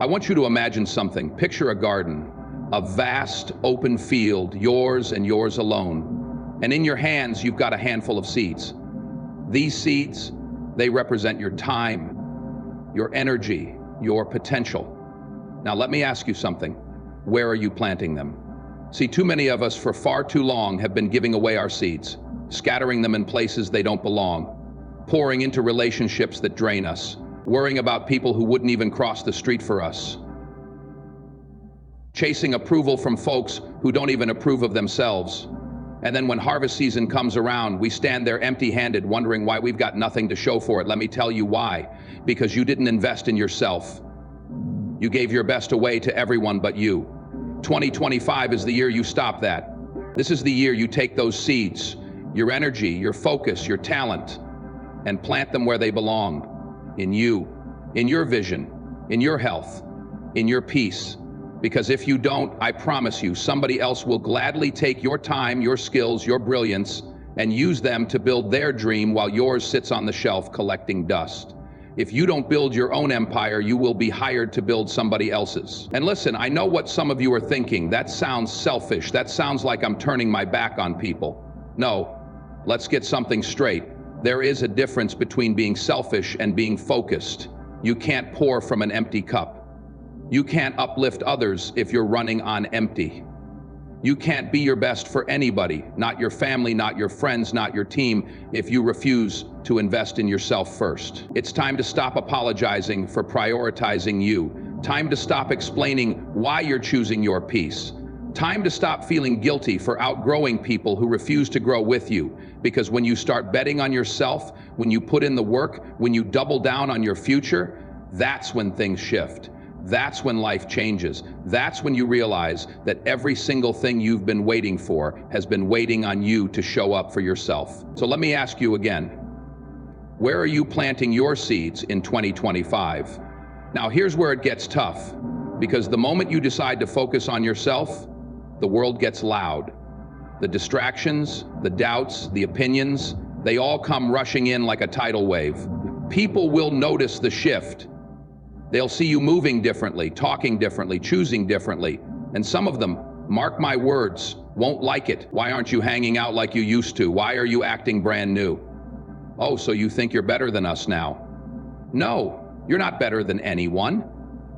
I want you to imagine something. Picture a garden, a vast open field, yours and yours alone. And in your hands, you've got a handful of seeds. These seeds, they represent your time, your energy, your potential. Now, let me ask you something. Where are you planting them? See, too many of us for far too long have been giving away our seeds, scattering them in places they don't belong, pouring into relationships that drain us, worrying about people who wouldn't even cross the street for us, chasing approval from folks who don't even approve of themselves. And then when harvest season comes around, we stand there empty-handed, wondering why we've got nothing to show for it. Let me tell you why. Because you didn't invest in yourself. You gave your best away to everyone but you. 2025 is the year you stop that. This is the year you take those seeds, your energy, your focus, your talent, and plant them where they belong. In you, in your vision, in your health, in your peace. Because if you don't, I promise you, somebody else will gladly take your time, your skills, your brilliance, and use them to build their dream while yours sits on the shelf collecting dust. If you don't build your own empire, you will be hired to build somebody else's. And listen, I know what some of you are thinking. That sounds selfish. That sounds like I'm turning my back on people. No, let's get something straight. There is a difference between being selfish and being focused. You can't pour from an empty cup. You can't uplift others if you're running on empty. You can't be your best for anybody, not your family, not your friends, not your team, if you refuse to invest in yourself first. It's time to stop apologizing for prioritizing you. Time to stop explaining why you're choosing your peace. Time to stop feeling guilty for outgrowing people who refuse to grow with you. Because when you start betting on yourself, when you put in the work, when you double down on your future, that's when things shift. That's when life changes. That's when you realize that every single thing you've been waiting for has been waiting on you to show up for yourself. So let me ask you again, where are you planting your seeds in 2025? Now here's where it gets tough, because the moment you decide to focus on yourself, the world gets loud. The distractions, the doubts, the opinions, they all come rushing in like a tidal wave. People will notice the shift. They'll see you moving differently, talking differently, choosing differently. And some of them, mark my words, won't like it. Why aren't you hanging out like you used to? Why are you acting brand new? Oh, so you think you're better than us now? No, you're not better than anyone.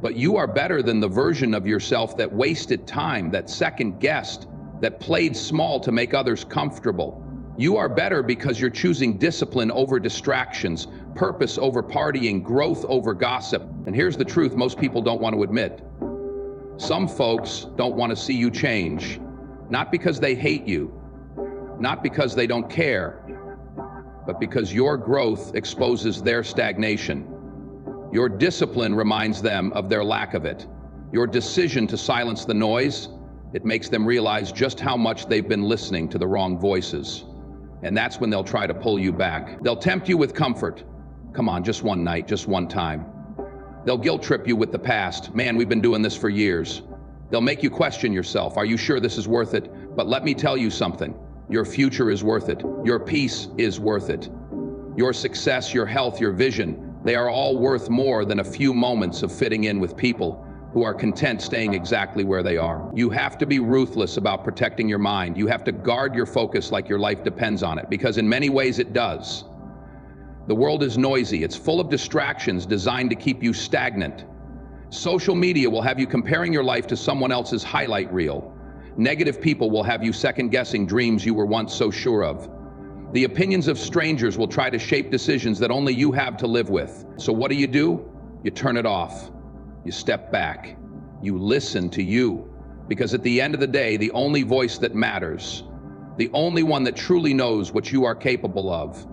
But you are better than the version of yourself that wasted time, that second-guessed, that played small to make others comfortable. You are better because you're choosing discipline over distractions, purpose over partying, growth over gossip. And here's the truth most people don't want to admit. Some folks don't want to see you change, not because they hate you, not because they don't care, but because your growth exposes their stagnation. Your discipline reminds them of their lack of it. Your decision to silence the noise, it makes them realize just how much they've been listening to the wrong voices. And that's when they'll try to pull you back. They'll tempt you with comfort. Come on, just one night, just one time. They'll guilt trip you with the past. Man, we've been doing this for years. They'll make you question yourself. Are you sure this is worth it? But let me tell you something. Your future is worth it. Your peace is worth it. Your success, your health, your vision, they are all worth more than a few moments of fitting in with people who are content staying exactly where they are. You have to be ruthless about protecting your mind. You have to guard your focus like your life depends on it, because in many ways it does. The world is noisy. It's full of distractions designed to keep you stagnant. Social media will have you comparing your life to someone else's highlight reel. Negative people will have you second-guessing dreams you were once so sure of. The opinions of strangers will try to shape decisions that only you have to live with. So what do? You turn it off. You step back. You listen to you. Because at the end of the day, the only voice that matters, the only one that truly knows what you are capable of,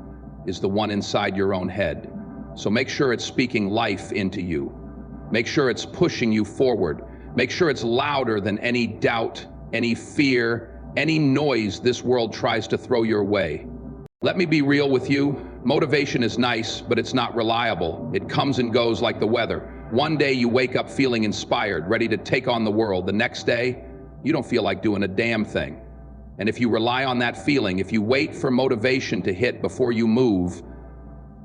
is the one inside your own head. So make sure it's speaking life into you. Make sure it's pushing you forward. Make sure it's louder than any doubt, any fear, any noise this world tries to throw your way. Let me be real with you. Motivation is nice, but it's not reliable. It comes and goes like the weather. One day you wake up feeling inspired, ready to take on the world. The next day, you don't feel like doing a damn thing. And if you rely on that feeling, if you wait for motivation to hit before you move,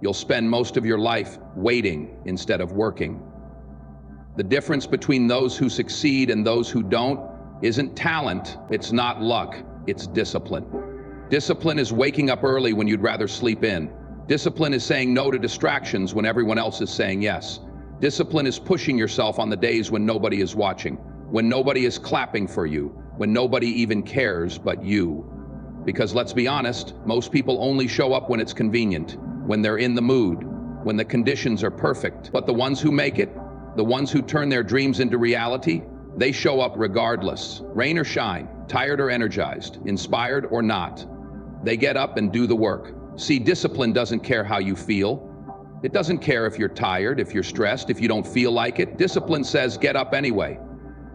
you'll spend most of your life waiting instead of working. The difference between those who succeed and those who don't isn't talent, it's not luck, it's discipline. Discipline is waking up early when you'd rather sleep in. Discipline is saying no to distractions when everyone else is saying yes. Discipline is pushing yourself on the days when nobody is watching, when nobody is clapping for you, when nobody even cares but you. Because let's be honest, most people only show up when it's convenient, when they're in the mood, when the conditions are perfect. But the ones who make it, the ones who turn their dreams into reality, they show up regardless, rain or shine, tired or energized, inspired or not. They get up and do the work. See, discipline doesn't care how you feel. It doesn't care if you're tired, if you're stressed, if you don't feel like it. Discipline says get up anyway.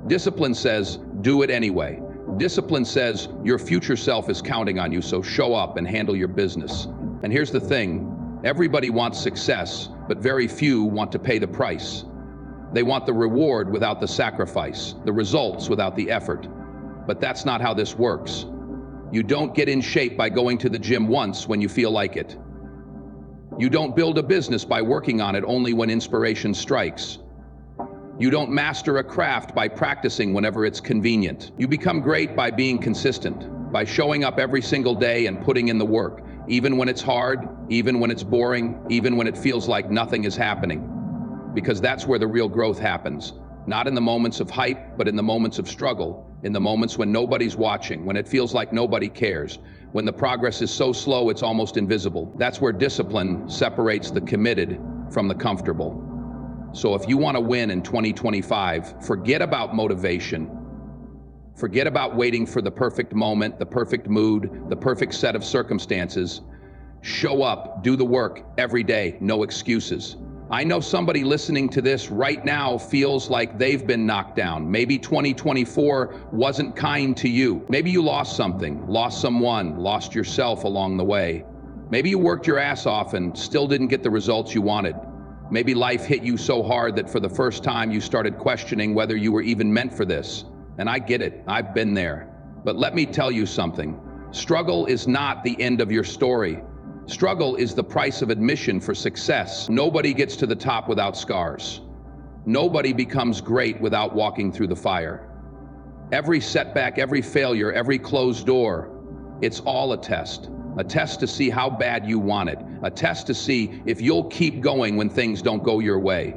Discipline says do it anyway. Discipline says your future self is counting on you, so show up and handle your business. And here's the thing, everybody wants success, but very few want to pay the price. They want the reward without the sacrifice, the results without the effort. But that's not how this works. You don't get in shape by going to the gym once when you feel like it. You don't build a business by working on it only when inspiration strikes. You don't master a craft by practicing whenever it's convenient. You become great by being consistent, by showing up every single day and putting in the work, even when it's hard, even when it's boring, even when it feels like nothing is happening. Because that's where the real growth happens. Not in the moments of hype, but in the moments of struggle, in the moments when nobody's watching, when it feels like nobody cares, when the progress is so slow it's almost invisible. That's where discipline separates the committed from the comfortable. So if you want to win in 2025, forget about motivation. Forget about waiting for the perfect moment, the perfect mood, the perfect set of circumstances. Show up, do the work every day, no excuses. I know somebody listening to this right now feels like they've been knocked down. Maybe 2024 wasn't kind to you. Maybe you lost something, lost someone, lost yourself along the way. Maybe you worked your ass off and still didn't get the results you wanted. Maybe life hit you so hard that for the first time you started questioning whether you were even meant for this. And I get it, I've been there. But let me tell you something. Struggle is not the end of your story. Struggle is the price of admission for success. Nobody gets to the top without scars. Nobody becomes great without walking through the fire. Every setback, every failure, every closed door, it's all a test. A test to see how bad you want it. A test to see if you'll keep going when things don't go your way.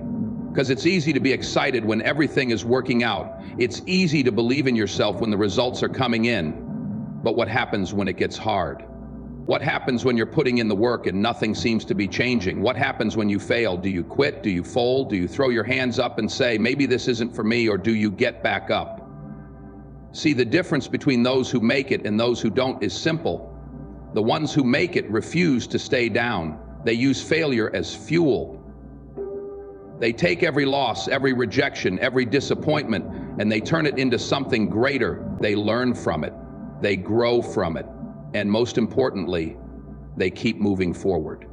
Because it's easy to be excited when everything is working out. It's easy to believe in yourself when the results are coming in. But what happens when it gets hard? What happens when you're putting in the work and nothing seems to be changing? What happens when you fail? Do you quit? Do you fold? Do you throw your hands up and say, maybe this isn't for me, or do you get back up? See, the difference between those who make it and those who don't is simple. The ones who make it refuse to stay down. They use failure as fuel. They take every loss, every rejection, every disappointment, and they turn it into something greater. They learn from it. They grow from it. And most importantly, they keep moving forward.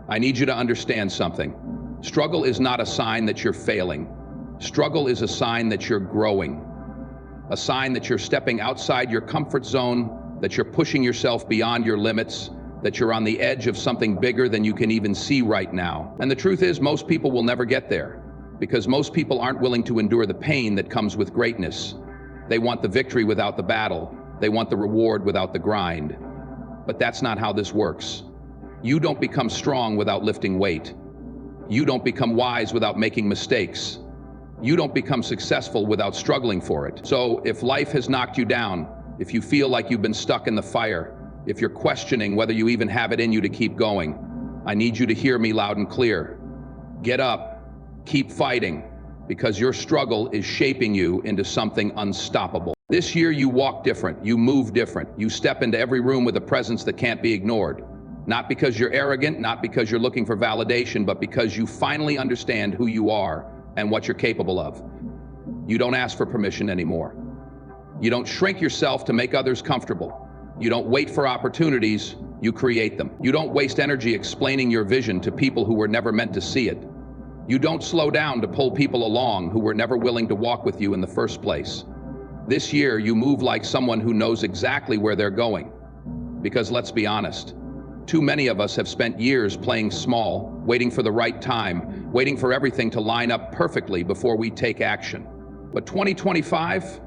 I need you to understand something. Struggle is not a sign that you're failing. Struggle is a sign that you're growing. A sign that you're stepping outside your comfort zone, that you're pushing yourself beyond your limits, that you're on the edge of something bigger than you can even see right now. And the truth is, most people will never get there, because most people aren't willing to endure the pain that comes with greatness. They want the victory without the battle. They want the reward without the grind. But that's not how this works. You don't become strong without lifting weight. You don't become wise without making mistakes. You don't become successful without struggling for it. So if life has knocked you down, if you feel like you've been stuck in the fire, if you're questioning whether you even have it in you to keep going, I need you to hear me loud and clear. Get up, keep fighting, because your struggle is shaping you into something unstoppable. This year you walk different, you move different, you step into every room with a presence that can't be ignored. Not because you're arrogant, not because you're looking for validation, but because you finally understand who you are and what you're capable of. You don't ask for permission anymore. You don't shrink yourself to make others comfortable. You don't wait for opportunities, you create them. You don't waste energy explaining your vision to people who were never meant to see it. You don't slow down to pull people along who were never willing to walk with you in the first place. This year, you move like someone who knows exactly where they're going. Because let's be honest, Too many of us have spent years playing small, waiting for the right time, waiting for everything to line up perfectly before we take action. But 2025,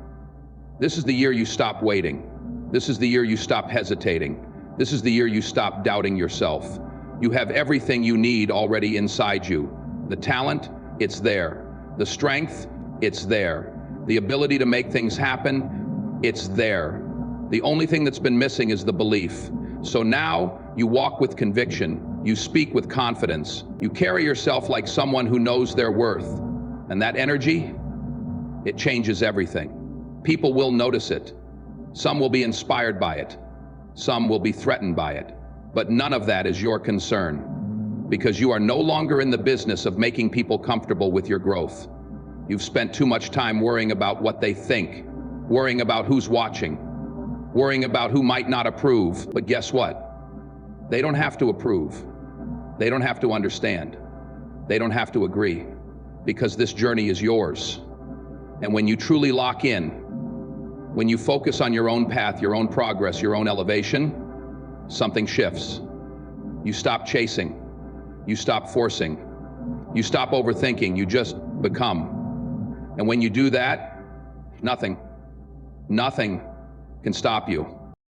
this is the year you stop waiting. This is the year you stop hesitating. This is the year you stop doubting yourself. You have everything you need already inside you. The talent, it's there. The strength, it's there. The ability to make things happen, it's there. The only thing that's been missing is the belief. So now you walk with conviction. You speak with confidence. You carry yourself like someone who knows their worth. And that energy, it changes everything. People will notice it. Some will be inspired by it. Some will be threatened by it. But none of that is your concern, because you are no longer in the business of making people comfortable with your growth. You've spent too much time worrying about what they think, worrying about who's watching, worrying about who might not approve. But guess what? They don't have to approve. They don't have to understand. They don't have to agree, because this journey is yours. And when you truly lock in, when you focus on your own path, your own progress, your own elevation, something shifts. You stop chasing. You stop forcing. You stop overthinking. You just become. And when you do that, nothing can stop you.